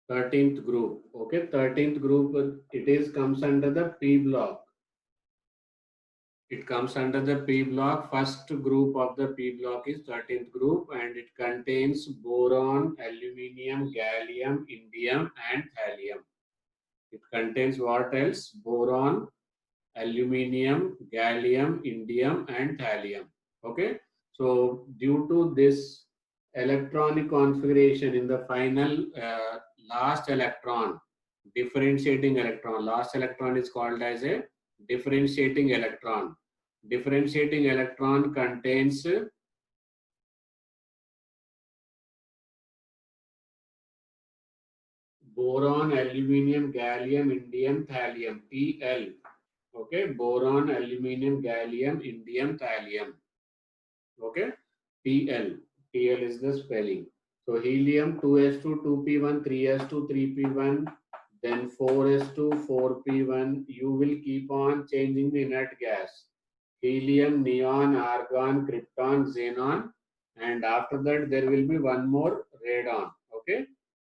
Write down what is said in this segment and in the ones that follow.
13th group. Okay, 13th group, it is comes under the P block. It comes under the P block. First group of the P block is 13th group, and it contains boron, aluminium, gallium, indium, and thallium. It contains what else? Boron, aluminium, gallium, indium, and thallium. Okay. So due to this electronic configuration in the final last electron, differentiating electron, last electron is called as a differentiating electron. Differentiating electron contains boron, aluminium, gallium, indium, thallium, Tl. Okay, boron, aluminium, gallium, indium, thallium. Okay, Tl. Tl is the spelling. So helium 2s2, 2p1, 3s2, 3p1, then 4s2, 4p1. You will keep on changing the inert gas. Helium, neon, argon, krypton, xenon, and after that there will be one more radon. Okay,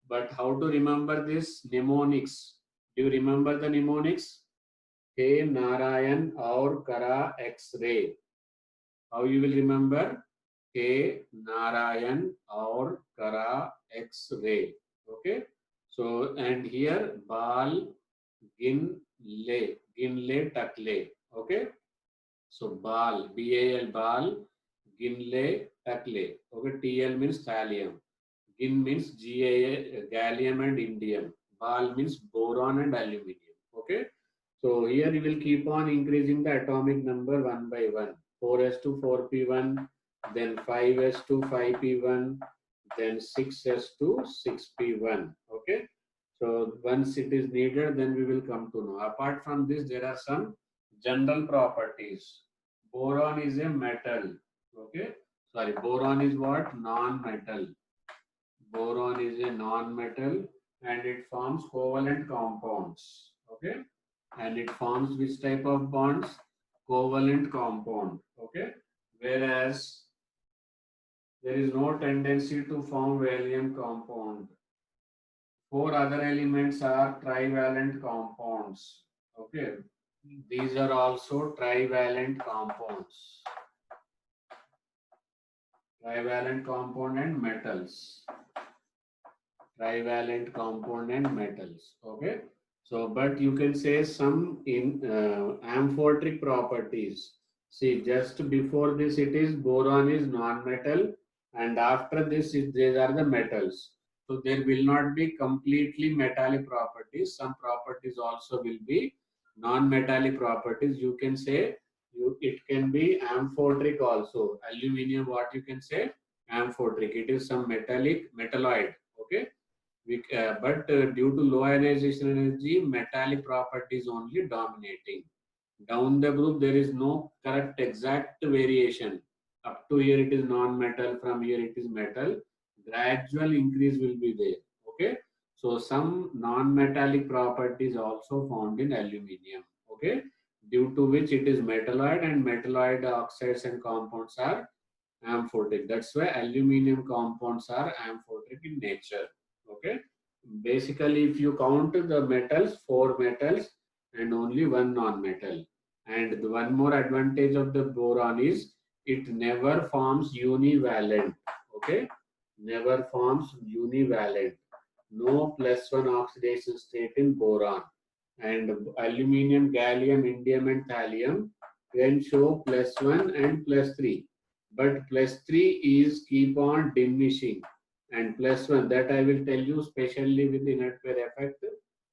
but how to remember this mnemonics? Do you remember the mnemonics? Hey Narayan or Kara X-ray. How you will remember? K Narayan or Kara X-ray. Okay. So and here Bal Ginle Takle. Okay. So Bal Bal Bal Ginle Takle. Okay. Tl means thallium. Gin means gallium and indium. Bal means boron and aluminium. Okay. So here you will keep on increasing the atomic number one by one. 4s2 4p1, then 5s2 5p1, then 6s2 6p1. Okay. So once it is needed, then we will come to know. Apart from this, there are some general properties. Boron is a metal. Okay. Sorry, boron is what? Non-metal. Boron is a non-metal and it forms covalent compounds. Okay, and it forms which type of bonds? Covalent compound. Okay, whereas there is no tendency to form valent compound. Four other elements are trivalent compounds. Okay, these are also trivalent compounds. Trivalent compound and metals. Trivalent compound and metals. Okay. So, but you can say some in amphoteric properties. See, just before this, it is boron is non-metal, and after this, these are the metals. So, there will not be completely metallic properties. Some properties also will be non-metallic properties. You can say it can be amphoteric also. Aluminium, what you can say? Amphoteric. It is some metalloid. Okay, but due to low ionization energy, metallic properties only dominating. Down the group, there is no correct exact variation. Up to here it is non-metal, from here it is metal. Gradual increase will be there. Okay. So some non-metallic properties also found in aluminium. Okay. Due to which it is metalloid, and metalloid oxides and compounds are amphoteric. That's why aluminium compounds are amphoteric in nature. Okay. Basically, if you count the metals, four metals and only one non-metal. And the one more advantage of the boron is it never forms univalent. Okay. Never forms univalent. No plus one oxidation state in boron. And aluminium, gallium, indium, and thallium can show plus one and plus three. But plus three is keep on diminishing, and plus one that I will tell you specially with the inert pair effect.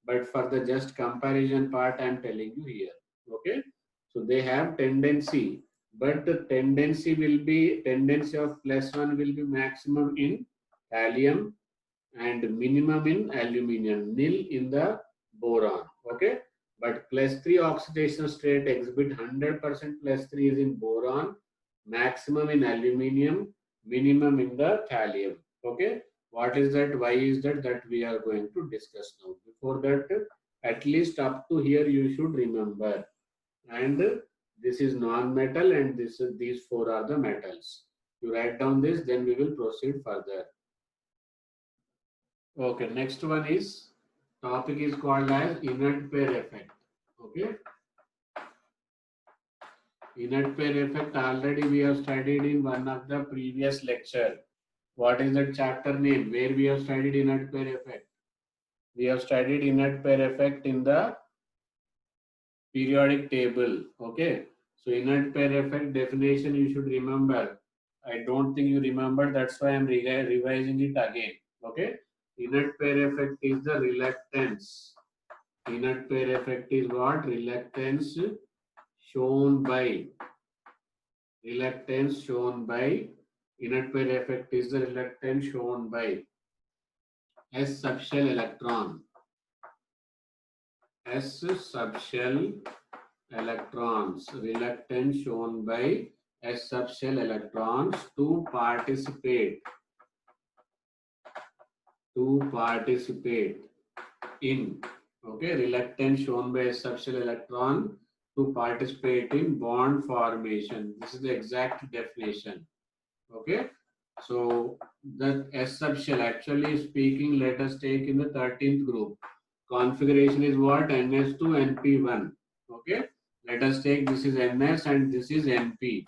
But for the just comparison part, I am telling you here. Okay, so they have tendency, but the tendency of plus one will be maximum in thallium and minimum in aluminium, nil in the boron. Okay, but plus 3 oxidation state exhibit 100% plus 3 is in boron, maximum in aluminium, minimum in the thallium. Okay, what is that? Why is that? That we are going to discuss now. Before that, at least up to here you should remember. And this is non-metal, and these four are the metals. You write down this, then we will proceed further. Okay, next one is topic is called as inert pair effect. Okay, inert pair effect already we have studied in one of the previous lecture. What is that chapter name? Where we have studied inert pair effect? We have studied inert pair effect in the periodic table. Okay, so inert pair effect definition you should remember. I don't think you remember, that's why I'm revising it again. Okay, inert pair effect is the reluctance. Inert pair effect is what? Reluctance shown by. Reluctance shown by. Inert pair effect is the reluctance shown by S subshell electron. S subshell electrons. Reluctance shown by S subshell electrons to participate in. Okay, reluctance shown by S subshell electron to participate in bond formation. This is the exact definition. Okay, so the S subshell, actually speaking, let us take in the 13th group. Configuration is what? NS2 NP1. Okay, let us take this is NS and this is NP.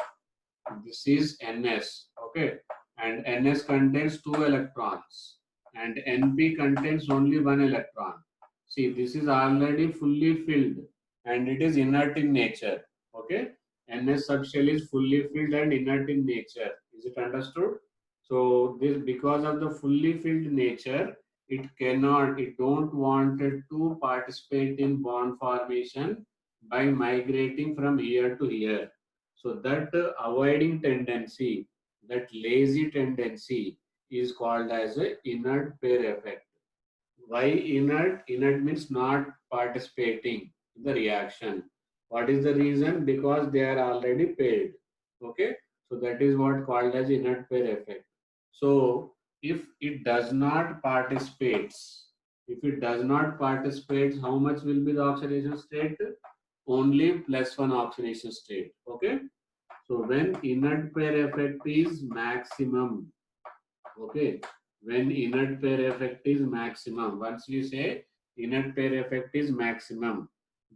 This is NS. Okay, and NS contains 2 electrons and NP contains only 1 electron. See, this is already fully filled and it is inert in nature. Okay, NS subshell is fully filled and inert in nature. Is it understood? So this, because of the fully filled nature, it don't wanted to participate in bond formation by migrating from here to here. So that avoiding tendency, that lazy tendency is called as a inert pair effect. Why inert? Inert means not participating in the reaction. What is the reason? Because they are already paired. Okay, so that is what called as inert pair effect. So if it does not participates, if it does not participate, how much will be the oxidation state? Only +1 oxidation state. Okay, so when inert pair effect is maximum, okay, when inert pair effect is maximum, once we say inert pair effect is maximum,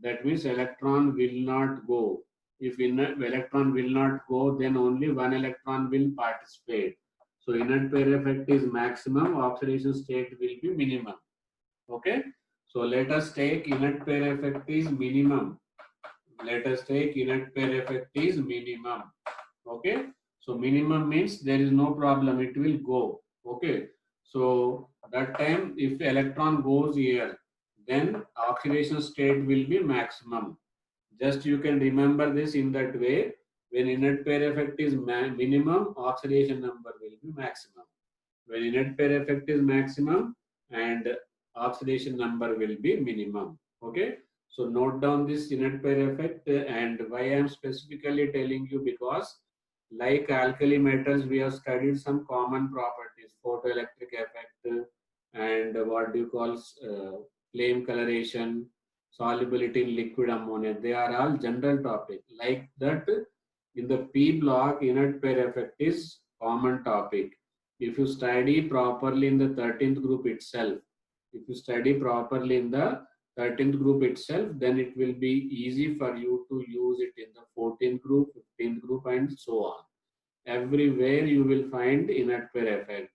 that means electron will not go. If inert electron will not go, then only one electron will participate. So inert pair effect is maximum, oxidation state will be minimum. Okay, so let us take inert pair effect is minimum. Let us take inert pair effect is minimum. Okay, so minimum means there is no problem, it will go. Okay, so that time if electron goes here, then oxidation state will be maximum. Just you can remember this in that way. When inert pair effect is minimum, oxidation number will be maximum. When inert pair effect is maximum and oxidation number will be minimum. Okay, so note down this inert pair effect, and why I am specifically telling you, because like alkali metals, we have studied some common properties, photoelectric effect, and what do you call flame coloration, solubility in liquid ammonia. They are all general topic. Like that, in the P block, inert pair effect is common topic. If you study properly in the 13th group itself, if you study properly in the 13th group itself, then it will be easy for you to use it in the 14th group, 15th group, and so on. Everywhere you will find inert pair effect.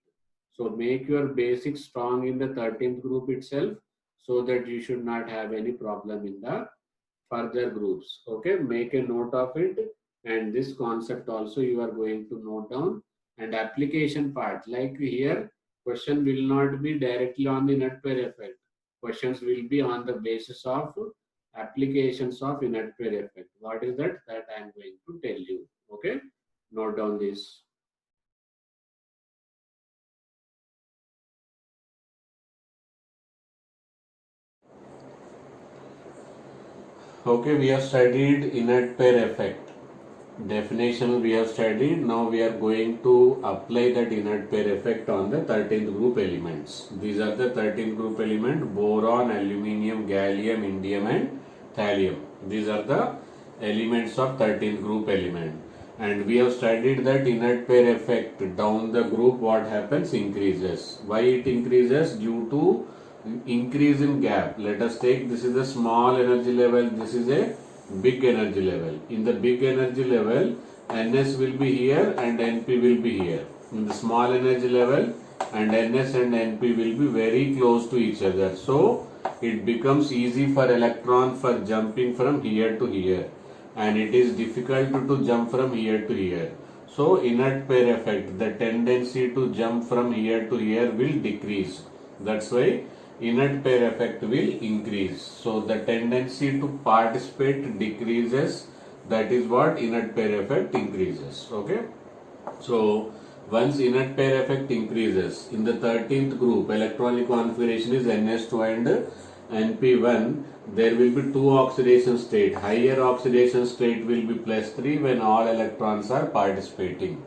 So make your basics strong in the 13th group itself, so that you should not have any problem in the further groups. Okay, make a note of it, and this concept also you are going to note down. And application part, like here, question will not be directly on the inert pair effect. Questions will be on the basis of applications of inert pair effect. What is that? That I am going to tell you. Okay, note down this. Okay, we have studied inert pair effect. Definition we have studied. Now we are going to apply that inert pair effect on the 13th group elements. These are the 13th group element: boron, aluminium, gallium, indium, and thallium. These are the elements of 13th group element. And we have studied that inert pair effect down the group, what happens, increases. Why it increases? Due to increase in gap. Let us take, this is a small energy level, this is a big energy level. In the big energy level, Ns will be here and Np will be here. In the small energy level, and Ns and Np will be very close to each other. So it becomes easy for electron for jumping from here to here, and it is difficult to jump from here to here. So inert pair effect, the tendency to jump from here to here will decrease. That's why inert pair effect will increase. So the tendency to participate decreases. That is what inert pair effect increases. Okay. So once inert pair effect increases, in the 13th group, electronic configuration is Ns2 and Np1. There will be two oxidation state. Higher oxidation state will be +3 when all electrons are participating,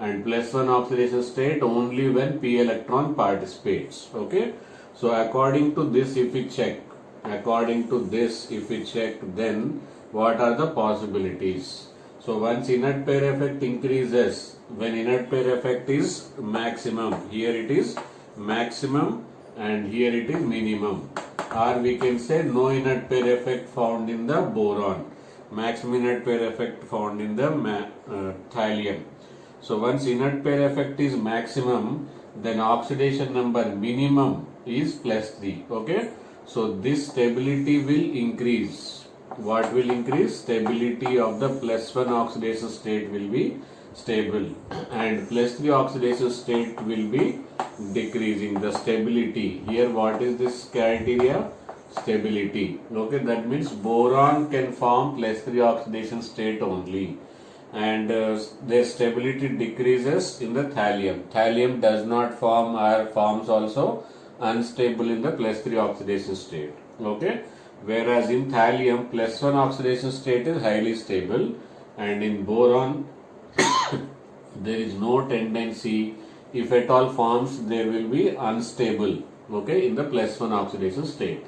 and +1 oxidation state only when p electron participates. Okay. So according to this, if we check, then what are the possibilities? So once inert pair effect increases, when inert pair effect is maximum, here it is maximum and here it is minimum, or we can say no inert pair effect found in the boron, maximum inert pair effect found in the thallium. So once inert pair effect is maximum, then oxidation number minimum is +3. Okay. So this stability will increase. What will increase? Stability of the +1 oxidation state will be stable, and +3 oxidation state will be decreasing. The stability here, what is this criteria? Stability. Okay, that means boron can form +3 oxidation state only, and their stability decreases in the thallium. Thallium does not form or forms also unstable in the +3 oxidation state. Okay. Whereas in thallium, +1 oxidation state is highly stable, and in boron there is no tendency, if at all forms, there will be unstable, okay, in the +1 oxidation state.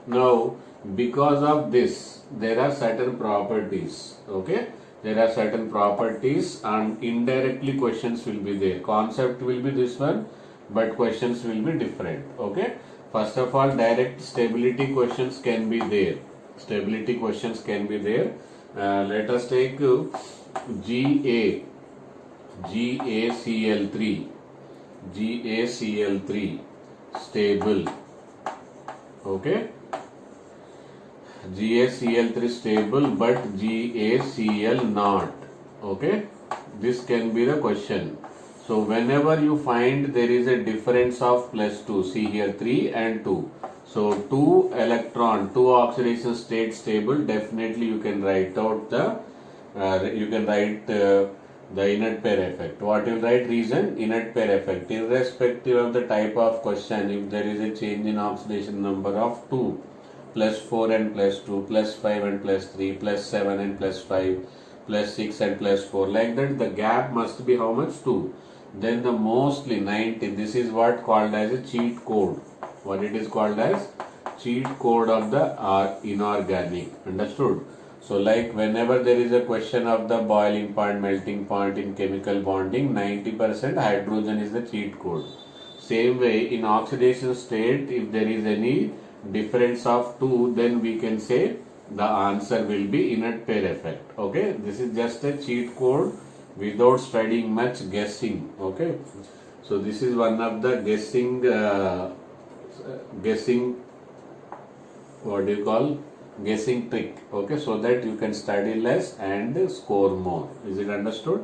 Now because of this, there are certain properties. Okay, there are certain properties, and indirectly questions will be there. Concept will be this one, but questions will be different. Okay. First of all, direct stability questions can be there. Stability questions can be there. Let us take GaCl3 stable. Okay. GaCl3 stable, but GaCl not. Okay. This can be the question. So whenever you find there is a difference of +2, see here 3 and 2. So 2 oxidation state stable, definitely you can write out the the inert pair effect. What you write? Reason, inert pair effect. Irrespective of the type of question, if there is a change in oxidation number of 2, +4 and +2, +5 and +3, +7 and +5, +6 and +4, like that, the gap must be how much? 2. Then the mostly 90, this is what called as a cheat code. What it is called as? Cheat code of the inorganic. Understood? So like whenever there is a question of the boiling point, melting point in chemical bonding, 90% hydrogen is the cheat code. Same way in oxidation state, if there is any difference of 2, then we can say the answer will be inert pair effect. Okay, this is just a cheat code without studying much, guessing. Okay, so this is one of the guessing what do you call, guessing trick. Okay, so that you can study less and score more. Is it understood?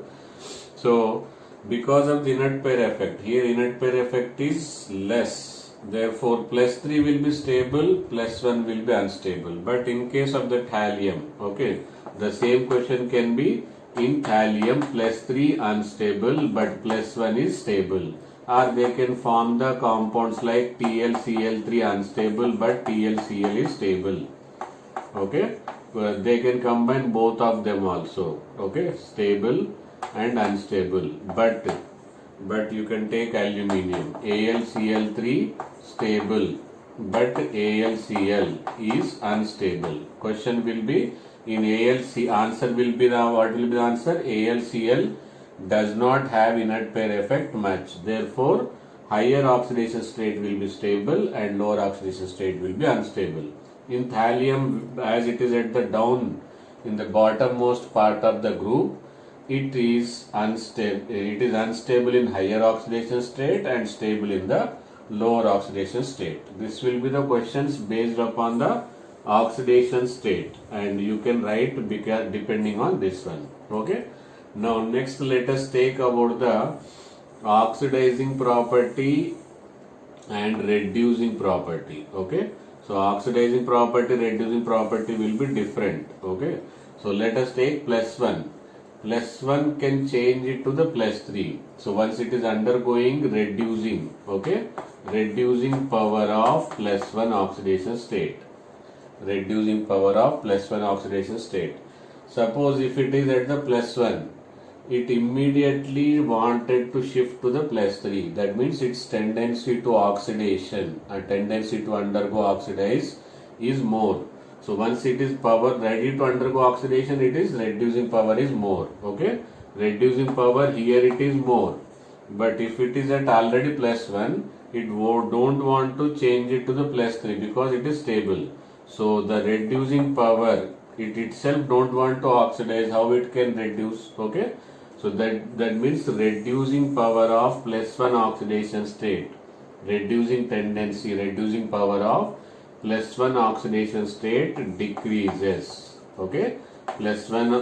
So because of the inert pair effect, here inert pair effect is less, therefore +3 will be stable, +1 will be unstable. But in case of the thallium, okay, the same question can be in thallium, +3 unstable but +1 is stable, or they can form the compounds like TlCl3 unstable but TlCl is stable. Okay, they can combine both of them also. Okay, stable and unstable. But you can take aluminium, AlCl3 stable but AlCl is unstable. Question will be In AlC, answer will be the, what will be the answer? AlCl does not have inert pair effect much. Therefore, higher oxidation state will be stable and lower oxidation state will be unstable. In thallium, as it is at the down in the bottommost part of the group, it is unstable. It is unstable in higher oxidation state and stable in the lower oxidation state. This will be the questions based upon the oxidation state, and you can write depending on this one. Okay. Now next let us take about the oxidizing property and reducing property. Okay. So oxidizing property, reducing property will be different. Okay. So let us take +1. +1 can change it to the +3. So once it is undergoing reducing, okay, reducing power of +1 oxidation state. Reducing power of +1 oxidation state. Suppose if it is at the +1, it immediately wanted to shift to the +3. That means its tendency to oxidation, a tendency to undergo oxidize is more. So once it is power ready to undergo oxidation, it is reducing power is more. Okay, reducing power here it is more. But if it is at already +1, it don't want to change it to the +3 because it is stable. So the reducing power, it itself don't want to oxidize. How it can reduce? Okay, so that means reducing power of +1 oxidation state, reducing tendency, reducing power of +1 oxidation state decreases. Okay, +1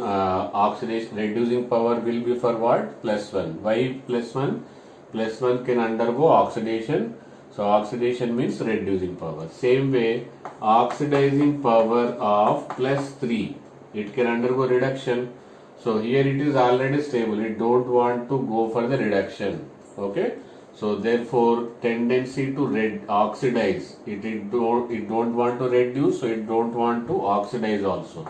oxidation, reducing power will be for what? +1. Why +1? +1 can undergo oxidation. So oxidation means reducing power. Same way, oxidizing power of +3, it can undergo reduction. So here it is already stable. It don't want to go for the reduction. Okay. So therefore, tendency to oxidize, it don't want to reduce, so it don't want to oxidize also.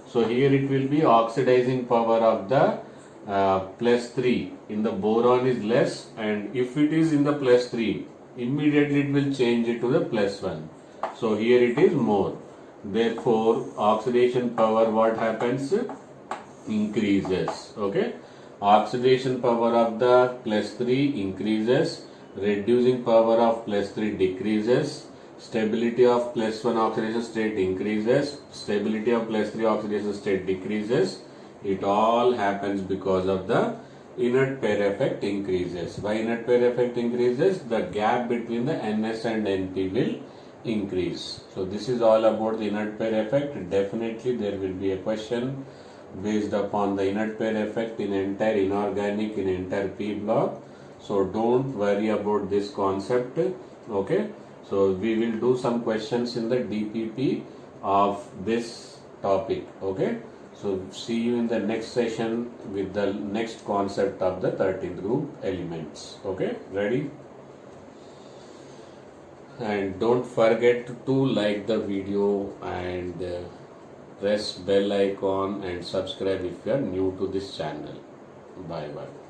So here it will be oxidizing power of the +3 in the boron is less, and if it is in the +3, immediately it will change it to the +1. So here it is more. Therefore, oxidation power, what happens? Increases. Okay. Oxidation power of the +3 increases, reducing power of +3 decreases, stability of +1 oxidation state increases, stability of +3 oxidation state decreases. It all happens because of the inert pair effect increases. Why inert pair effect increases? The gap between the NS and NP will increase. So this is all about the inert pair effect. Definitely there will be a question based upon the inert pair effect in entire inorganic, in entire P block. So don't worry about this concept. Okay. So we will do some questions in the DPP of this topic. Okay. So see you in the next session with the next concept of the 13th group elements. Okay. Ready? And don't forget to like the video and press bell icon and subscribe if you are new to this channel. Bye bye.